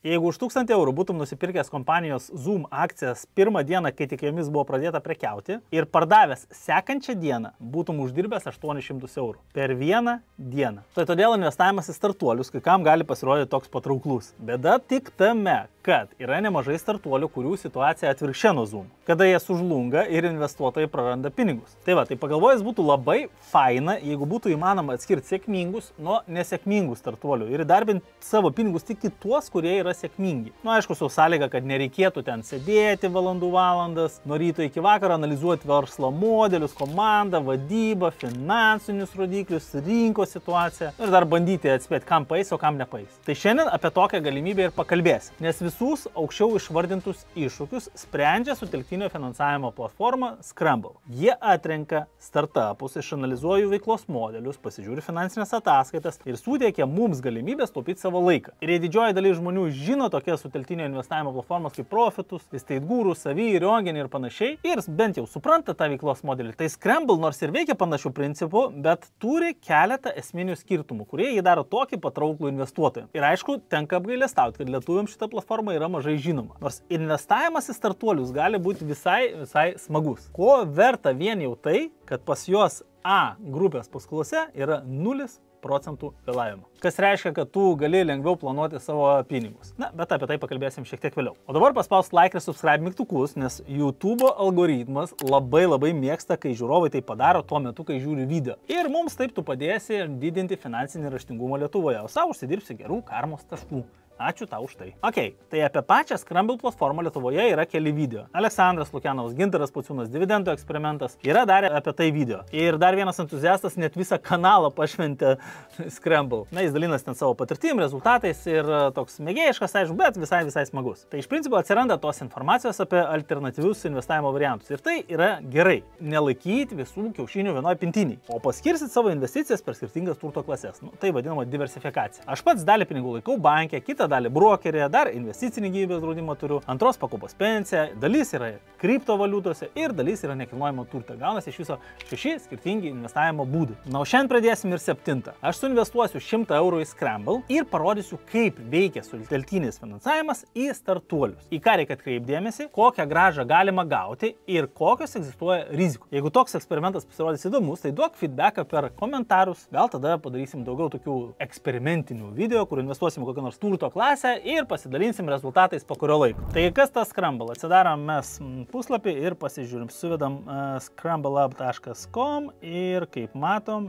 Jeigu už 1000 eurų būtum nusipirkęs kompanijos Zoom akcijas pirmą dieną, kai tik jomis buvo pradėta prekiauti, ir pardavęs sekančią dieną, būtum uždirbęs 800 eurų per vieną dieną. Tai todėl investavimas į startuolius kai kam gali pasirodyti toks patrauklus. Bėda tik tame, kad yra nemažai startuolių, kurių situacija atvirkščia nuo Zoom, kada jie sužlunga ir investuotojai praranda pinigus. Tai va, tai pagalvojus būtų labai faina, jeigu būtų įmanoma atskirti sėkmingus nuo nesėkmingų startuolių ir įdarbinti savo pinigus tik į tuos, kurie yra sėkmingi. Nu, aišku, su sąlyga, kad nereikėtų ten sėdėti valandas, nuo ryto iki vakaro analizuoti verslo modelius, komandą, vadybą, finansinius rodiklius, rinkos situaciją ir dar bandyti atspėti, kam paeis, o kam nepaeis. Tai šiandien apie tokią galimybę ir pakalbėsim, nes visus aukščiau išvardintus iššūkius sprendžia sutelktinio finansavimo platforma Scramble. Jie atrenka startupus, išanalizuoja jų veiklos modelius, pasižiūri finansinės ataskaitas ir suteikia mums galimybės taupyti savo laiką. Ir jei didžioji dalis žmonių žino tokias sutelktinio investavimo platformas kaip Profitus, Estate Guru, Savvy, Riongen ir panašiai, ir bent jau supranta tą veiklos modelį, tai Scramble nors ir veikia panašių principų, bet turi keletą esminių skirtumų, kurie jį daro tokį patrauklų investuotojams. Ir aišku, tenka apgailestauti, kad lietuviams šitą platformą yra mažai žinoma. Nors investavimas į startuolius gali būti visai smagus. Ko verta vien jau tai, kad pas juos A grupės paskolose yra 0% vėlavimo. Kas reiškia, kad tu gali lengviau planuoti savo pinigus. Na, bet apie tai pakalbėsim šiek tiek vėliau. O dabar paspausk like ir subscribe mygtukus, nes YouTube algoritmas labai mėgsta, kai žiūrovai tai padaro tuo metu, kai žiūri video. Ir mums taip tu padėsi didinti finansinį raštingumą Lietuvoje, o savo užsidirbsi gerų karmos taškų. Ačiū tau už tai. Ok, tai apie pačią Scramble platformą Lietuvoje yra keli video. Aleksandras Lukianovas, Gintaras Pociūnas, dividendų eksperimentas yra darę apie tai video. Ir dar vienas entuziastas net visą kanalą pašventė Scramble. Na, jis dalinasi ten savo patirtim, rezultatais ir toks mėgėjiškas, aišku, bet visai smagus. Tai iš principo atsiranda tos informacijos apie alternatyvius investavimo variantus. Ir tai yra gerai. Nelaikyti visų kiaušinių vienoje pintiniai, o paskirsit savo investicijas per skirtingas turto klases. Nu, tai vadinama diversifikacija. Aš pats dalį pinigų laikau banke, kitą dalį brokerėje, dar investicinį gyvybės draudimą turiu, antros pakopos pensiją, dalis yra kriptovaliutose ir dalis yra nekilnojamo turto. Gaunasi iš viso 6 skirtingi investavimo būdai. Na, o šiandien pradėsim ir 7. Aš suinvestuosiu 100 eurų į Scramble ir parodysiu, kaip veikia sutelktinis finansavimas į startuolius. Į ką reikia atkreipdėmėsi, kokią grąžą galima gauti ir kokios egzistuoja rizikos. Jeigu toks eksperimentas pasirodys įdomus, tai duok feedbacką per komentarus. Gal tada padarysim daugiau tokių eksperimentinių video, kur investuosim kokią nors turto klasę ir pasidalinsim rezultatais po kurio laiko. Tai kas tas Scramble? Atsidarom mes puslapį ir pasižiūrim. Suvedam scrambleup.com ir kaip matom,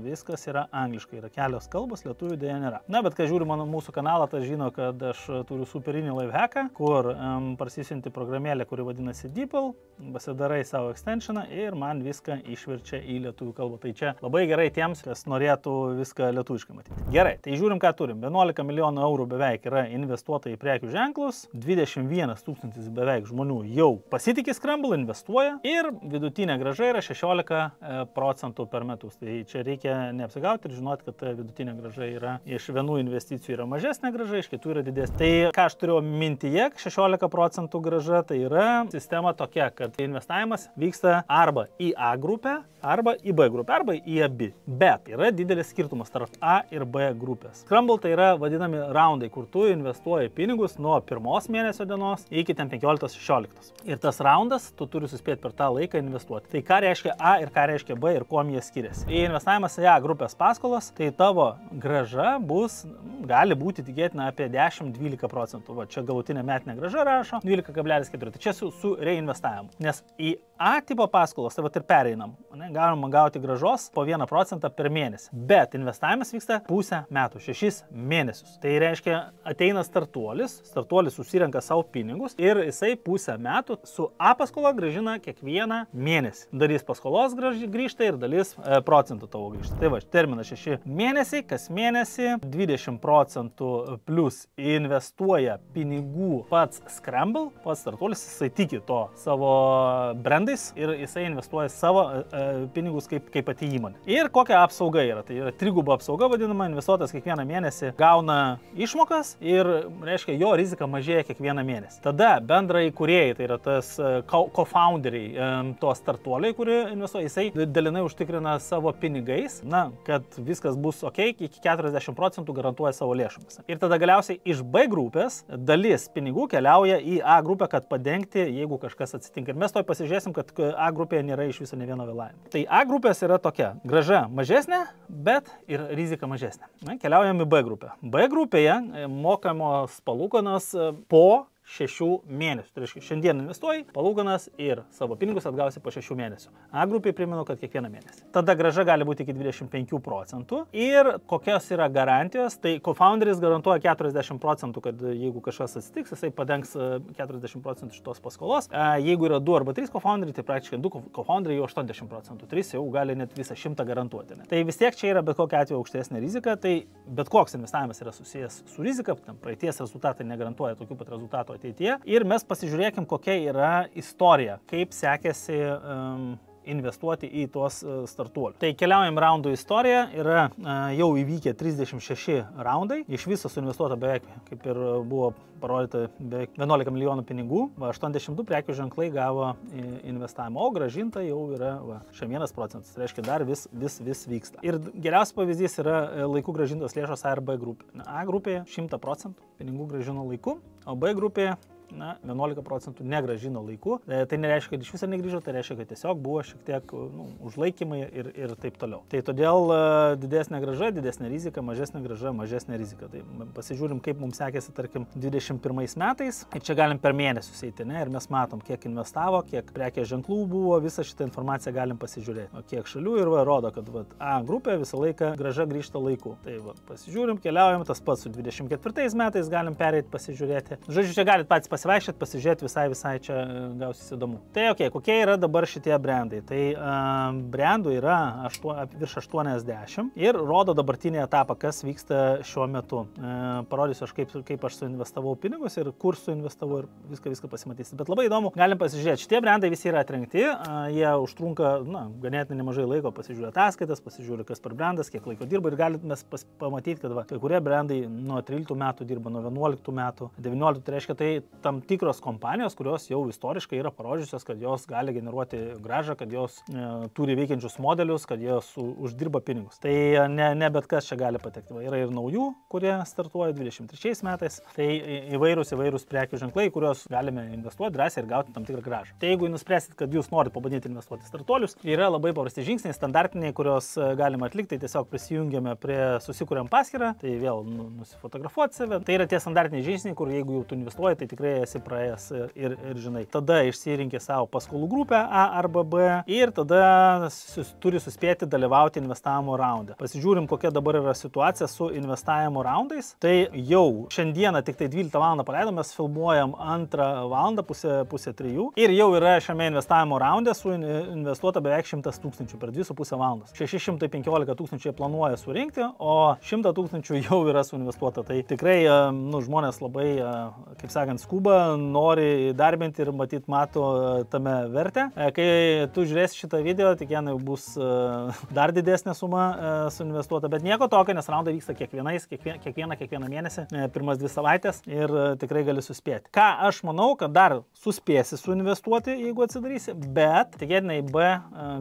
viskas yra angliškai. Yra kelios kalbos, lietuvių dėja nėra. Na, bet kai žiūri mūsų kanalą, tai žino, kad aš turiu superinį lifehacką, kur parsisinti programėlę, kuri vadinasi DeepL, pasidarai savo extensioną ir man viską išverčia į lietuvių kalbą. Tai čia labai gerai tiems, kas norėtų viską lietuviškai matyti. Gerai, tai žiūrim, ką turim. 11 milijonų eurų beveik yra investuota į prekių ženklus, 21 000 beveik žmonių jau pasitikė Scramble, investuoja ir vidutinė grąža yra 16% per metus. Tai čia reikia neapsigauti ir žinoti, kad vidutinė grąža yra iš vienų investicijų yra mažesnė grąža, iš kitų yra didesnė. Tai ką aš turiu mintyje, 16% grąža, tai yra sistema tokia, kad investavimas vyksta arba į A grupę, arba į B grupę, arba į abi. Bet yra didelis skirtumas tarp A ir B grupės. Scramble tai yra vadinami raundai, kur tu investuoji pinigus nuo 1 mėnesio dienos iki 15-16. Ir tas raundas, tu turi suspėti per tą laiką investuoti. Tai ką reiškia A ir ką reiškia B ir kuom jie skiriasi. Į investavimas į A grupės paskolas, tai tavo grąža gali būti tikėtina apie 10-12%. Va, čia galutinė metinė grąža rašo 12,4. Tai čia su reinvestavimu. Nes į A tipo paskolos, tai va ir pereinam. Galima gauti grąžos po 1% per mėnesį. Bet investavimas vyksta pusę metų, 6 mėnesius. Tai reiškia, ateina startuolis susirenka savo pinigus ir jisai pusę metų su A paskola grąžina kiekvieną mėnesį. Dalis paskolos grįžta ir dalis procentų tavo grįžta. Tai va, terminas 6 mėnesiai, kas mėnesį 20% plus investuoja pinigų pats Scramble, pats startuolis, jisai tiki to savo brandais ir jisai investuoja savo pinigus kaip pati įmonė. Ir kokia apsauga yra? Tai yra triguba apsauga vadinama, investuotojas kiekvieną mėnesį gauna išmokas ir, reiškia, jo rizika mažėja kiekvieną mėnesį. Tada bendrai įkūrėjai, tai yra tas co-founderiai, to startuoliai, kurie investuoja, jisai dalinai užtikrina savo pinigais, kad viskas bus ok, iki 40% garantuoja savo lėšomis. Ir tada galiausiai iš B grupės dalis pinigų keliauja į A grupę, kad padengti, jeigu kažkas atsitinka. Ir mes toj pasižiūrėsim, kad A grupėje nėra iš viso ne vieno vėlavimo. Tai A grupės yra tokia, grąža mažesnė, bet ir rizika mažesnė. Keliaujam į B grupę. B grupėje mokamos palūkanos po 6 mėnesių. Tai reiškia, šiandien investuoji, palūkanas ir savo pinigus atgausi po 6 mėnesių. A grupiai primenu, kad kiekvieną mėnesį. Tada grąža gali būti iki 25%. Ir kokios yra garantijos, tai co-founderis garantuoja 40%, kad jeigu kažkas atsitiks, jisai padengs 40% iš tos paskolos. Jeigu yra 2 arba 3 co-founderiai, tai praktiškai 2 co-founderiai jau 80%. 3 jau gali net visą 100 garantuoti. Tai vis tiek čia yra bet kokia atveju aukštesnė rizika, tai bet koks investavimas yra susijęs su rizika, praeities rezultatai negarantuoja tokių pat rezultatų ateityje. Ir mes pasižiūrėkim, kokia yra istorija, kaip sekėsi investuoti į tuos startuolius. Tai keliaujam raundų istoriją, yra jau įvykę 36 raundai, iš viso suinvestuota beveik, kaip ir buvo parodyta, beveik 11 milijonų pinigų, 82 prekių ženklai gavo investavimą, o grąžinta jau yra 1%, tai reiškia dar vis vyksta. Ir geriausias pavyzdys yra laiku grąžintos lėšos A ir B grupė. A grupėje 100% pinigų grąžino laiku, o B grupėje 11% negrąžino laiku. Tai nereiškia, kad iš viso negrįžo, tai reiškia, kad tiesiog buvo šiek tiek užlaikymai ir taip toliau. Tai todėl didesnė grąža, didesnė rizika, mažesnė grąža, mažesnė rizika. Tai pasižiūrim, kaip mums sekėsi, tarkim, 21 metais. Ir čia galim per mėnesius eiti, ne? Ir mes matom, kiek investavo, kiek prekės ženklų buvo, visą šitą informaciją galim pasižiūrėti. O kiek šalių ir rodo, kad A grupė visą laiką grąža grįžta laiku. Tai pasižiūrim, keliaujam, tas pats su 24 metais galim pereiti, pasižiūrėti. Žodžiu, čia galit patys pasivaikščioti, pasižiūrėti, visai čia gausis įdomu. Tai kokie yra dabar šitie brandai? Tai brandų yra virš 80 ir rodo dabartinį etapą, kas vyksta šiuo metu. Parodysiu aš, kaip aš suinvestavau pinigus ir kur suinvestavau ir viską pasimatysi. Bet labai įdomu, galim pasižiūrėti. Šitie brandai visi yra atrinkti, jie užtrunka, ganėtinai nemažai laiko, pasižiūrė ataskaitas, pasižiūrė, kas per brandas, kiek laiko dirba ir galit mes pamatyti, kad kai kurie brandai nuo 13 metų dirba, nuo 11 metų, 19, tai reiškia, tai tam tikros kompanijos, kurios jau istoriškai yra parodžiusios, kad jos gali generuoti grąžą, kad jos turi veikiančius modelius, kad jos uždirba pinigus. Tai ne bet kas čia gali patekti. Yra ir naujų, kurie startuoja 23 metais. Tai įvairūs prekių ženklai, kurios galime investuoti drąsiai ir gauti tam tikrą grąžą. Tai jeigu nuspręsit, kad jūs norite pabandyti investuoti startuolius, yra labai paprasti žingsniai, standartiniai, kuriuos galima atlikti. Tai tiesiog prisijungiame susikuriam paskyrą, tai vėl nusifotografuoti save. Tai yra tie standartiniai žingsniai, kur jeigu jau tu investuoji, tai tikrai esi praėjęs ir žinai. Tada išsirinkė savo paskolų grupę A arba B ir tada turi suspėti dalyvauti investavimo raunde. Pasižiūrim, kokia dabar yra situacija su investavimo raundais. Tai jau šiandieną tik tai 12 val. Paleidom, mes filmuojam 2 val. pusę 3 ir jau yra šiame investavimo raunde suinvestuota beveik 100 000 per 2,5 valandas. 615 000 planuoja surinkti, o 100 000 jau yra suinvestuota. Tai tikrai žmonės labai, kaip sakant, skuba, nori darbinti ir mato tame vertę. Kai tu žiūrėsi šitą video, tikėnai bus dar didesnė suma suinvestuota, bet nieko tokio, nes raundai vyksta kiekvieną mėnesį, pirmas 2 savaitės ir tikrai gali suspėti. Ką aš manau, kad dar suspėsi suinvestuoti, jeigu atsidarysi, bet tikėtinai B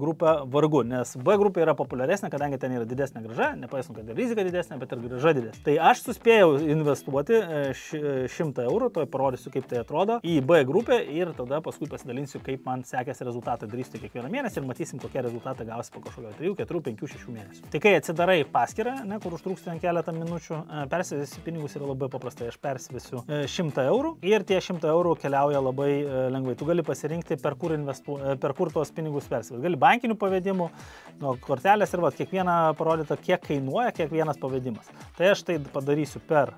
grupę vargu, nes B grupė yra populiaresnė, kadangi ten yra didesnė grąža, nepaisant, kad ir rizika didesnė, bet ir grąža didesnė. Tai aš suspėjau investuoti 100 eurų, toj parodysiu, kaip tai atrodo, į B grupę ir tada paskui pasidalinsiu, kaip man sekėsi rezultatą darysiu kiekvieną mėnesį ir matysim, kokie rezultatai gausi po kažkokio 3, 4, 5, 6 mėnesių. Tai kai atsidarai paskyrą, kur užtruks ten keletą minučių, persivesi pinigus yra labai paprastai. Aš persivesiu 100 eurų ir tie 100 eurų keliauja labai lengvai. Tu gali pasirinkti, per kur tuos pinigus persivesi. Gali bankinių pavedimų, nuo kortelės ir kiekvieną parodyta, kiek kainuoja kiekvienas pavedimas. Tai aš tai padarysiu per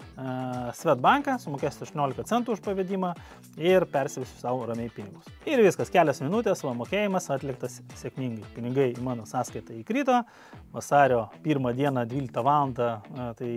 Swedbanką, sumokėsiu 18 centų už pavedimą ir persivesiu savo ramiai pinigus. Ir viskas, kelias minutės, mokėjimas atliktas sėkmingai. Pinigai į mano sąskaitą įkrito, vasario 1 dieną 12 val. Tai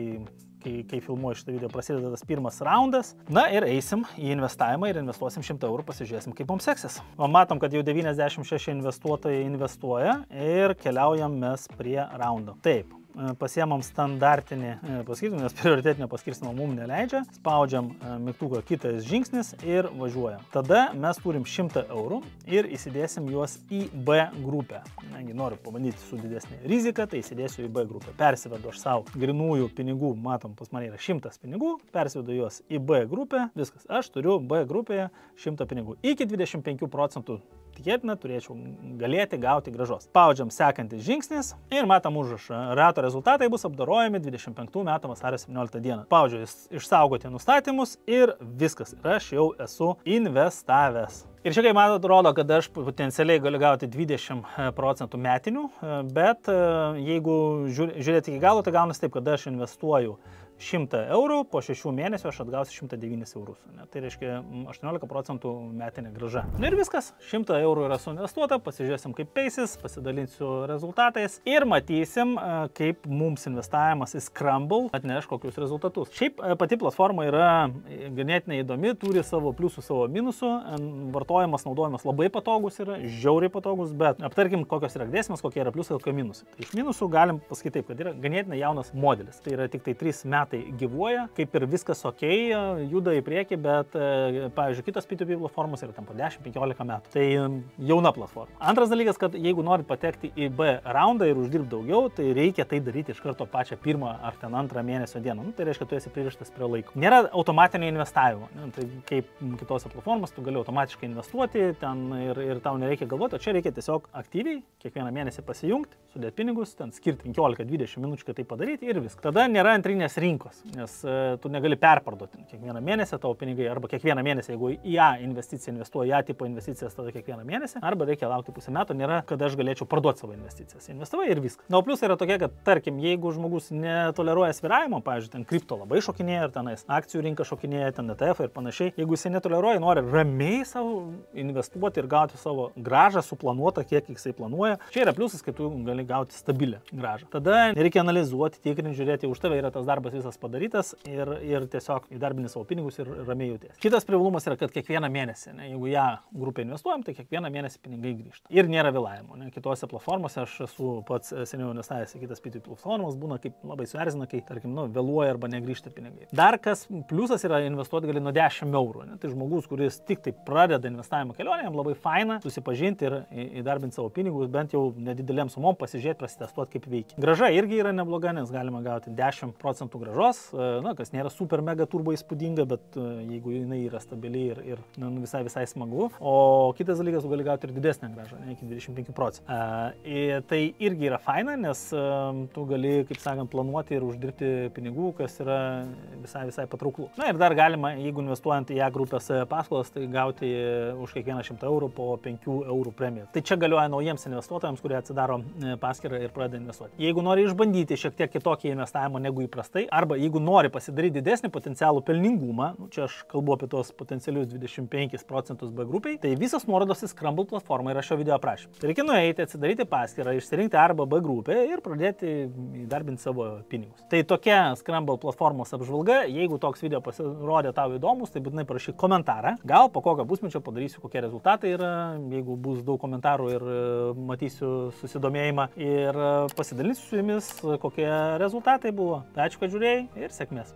kai filmuoju šitą video, prasideda tas pirmas raundas. Na ir eisim į investavimą ir investuosim 100 eurų, pasižiūrėsim, kaip mums seksis. O matom, kad jau 96 investuotojai investuoja ir keliaujam mes prie raundo. Taip. Pasiemam standartinį paskirstimą, nes prioritetinio paskirstimo mums neleidžia. Spaudžiam mygtuką kitas žingsnis ir važiuojam. Tada mes turim 100 eurų ir įsidėsim juos į B grupę. Negi noriu pabandyti su didesnė rizika, tai įsidėsiu į B grupę. Persivedu aš savo grinųjų pinigų, matom, pas mane yra 100 pinigų, persivedu juos į B grupę, viskas, aš turiu B grupėje 100 pinigų. Iki 25% tikėtina turėčiau galėti gauti grąžos. Spaudžiam sekantis žingsnis ir matom užrašą. Rato rezultatai bus apdorojami 25 metų vasario 17 dieną. Spaudžiu išsaugoti nustatymus ir viskas. Ir aš jau esu investavęs. Ir čia, kaip matot, rodo, kad aš potencialiai galiu gauti 20% metinių, bet jeigu žiūrėti iki galo, tai gaunasi taip, kad aš investuoju 100 eurų, po 6 mėnesių aš atgausiu 109 eurus. Tai reiškia 18% metinė grąža. Na ir viskas, 100 eurų yra suinvestuota, pasižiūrėsim kaip peisis, pasidalinsiu rezultatais ir matysim, kaip mums investavimas į Scramble atneš kokius rezultatus. Šiaip pati platforma yra ganėtinai įdomi, turi savo pliusų, savo minusų, vartojimas, naudojimas labai patogus yra, žiauriai patogus, bet aptarkim, kokios yra grėsmės, kokie yra pliusai, kokie minusai. Tai iš minusų galim pasakyti taip, kad yra ganėtinai jaunas modelis. Tai yra tik tai 3 metai gyvuoja, kaip ir viskas ok, juda į priekį, bet, pavyzdžiui, kitos P2P platformos yra tam po 10-15 metų. Tai jauna platforma. Antras dalykas, kad jeigu norit patekti į B raundą ir uždirbti daugiau, tai reikia tai daryti iš karto pačią pirmą ar ten antrą mėnesio dieną. Tai reiškia, tu esi pririštas prie laiko. Nėra automatinio investavimo. Tai kaip kitose platformos, tu gali automatiškai investuoti ten ir tau nereikia galvoti, o čia reikia tiesiog aktyviai kiekvieną mėnesį pasijungti, sudėti pinigus, ten skirti 15-20 minučių, kad tai padaryti ir viskas. Tada nėra antrinės rinkos, nes tu negali perparduoti kiekvieną mėnesį tavo pinigai, arba kiekvieną mėnesį, jeigu į A investiciją investuoji, A tipo investicijas tada kiekvieną mėnesį, arba reikia laukti pusę metų, nėra, kad aš galėčiau parduoti savo investicijas. Investavai ir viskas. Na, o pliusai yra tokie, kad tarkim, jeigu žmogus netoleruoja svyravimo, pavyzdžiui, ten kripto labai šokinėja, ir tenais akcijų rinka šokinėja, ten ETF ir panašiai, jeigu jisai netoleruoja, nori ramiai savo investuoti ir gauti savo grąžą suplanuotą, kiek jisai planuoja, čia yra pliusas, kad tu gali gauti stabilią grąžą. Tada reikia analizuoti, tikrinti, žiūrėti, už tave yra tas darbas visas padarytas ir tiesiog įdarbini savo pinigus ir ramiai jautiesi. Kitas privalumas yra, kad kiekvieną mėnesį, jeigu ją grupę investuojam, tai kiekvieną mėnesį pinigai grįžta. Ir nėra vėlavimo. Kitose platformose aš esu pats seniau investavęs į kitas P2P platformas, būna kaip labai suerzina, kai, tarkim, vėluoja arba negrįžta pinigai. Dar kas pliusas yra investuoti gali nuo 10 eurų. Tai žmogus, kuris tik tai pradeda investavimo kelionę, jam labai faina susipažinti ir įdarbinti savo pinigus, bent jau nedidelėm sumom pasižiūrėti, prasitestuoti, kaip veikia. Grąža irgi yra nebloga, nes galima gauti 10% grąžos, kas nėra super mega turbo įspūdinga, bet jeigu jinai yra stabili ir visai smagu. O kitas dalykas, tu gali gauti ir didesnę grąžą, iki 25%. Tai irgi yra faina, nes tu gali, kaip sakant, planuoti ir uždirbti pinigų, kas yra visai patrauklų. Na ir dar galima, jeigu investuojant į A grupės paskolas, tai gauti už kiekvieną 100 eurų po 5 eurų premiją. Tai čia galioja naujiems investuotojams, kurie atsidaro paskyrą ir pradeda investuoti. Jeigu nori išbandyti šiek tiek kitokį investavimą negu įprastai, arba jeigu nori pasidaryti didesnį potencialų pelningumą, čia aš kalbu apie tos potencialius 25% B grupiai, tai visas nuorodos į Scramble platformą yra šio video aprašyme. Tai reikia nueiti, atsidaryti paskyrą, išsirinkti arba B grupę ir pradėti įdarbinti savo pinigus. Tai tokia Scramble platformos apžvalga. Jeigu toks video pasirodė tau įdomus, tai būtinai parašyk komentarą. Gal po kokio pusmečio padarysiu, kokie rezultatai yra, jeigu bus daug komentarų ir matysiu susidomėjimą ir pasidalinsiu su jumis, kokie rezultatai buvo. Tai ačiū, kad žiūrėjai ir sėkmės.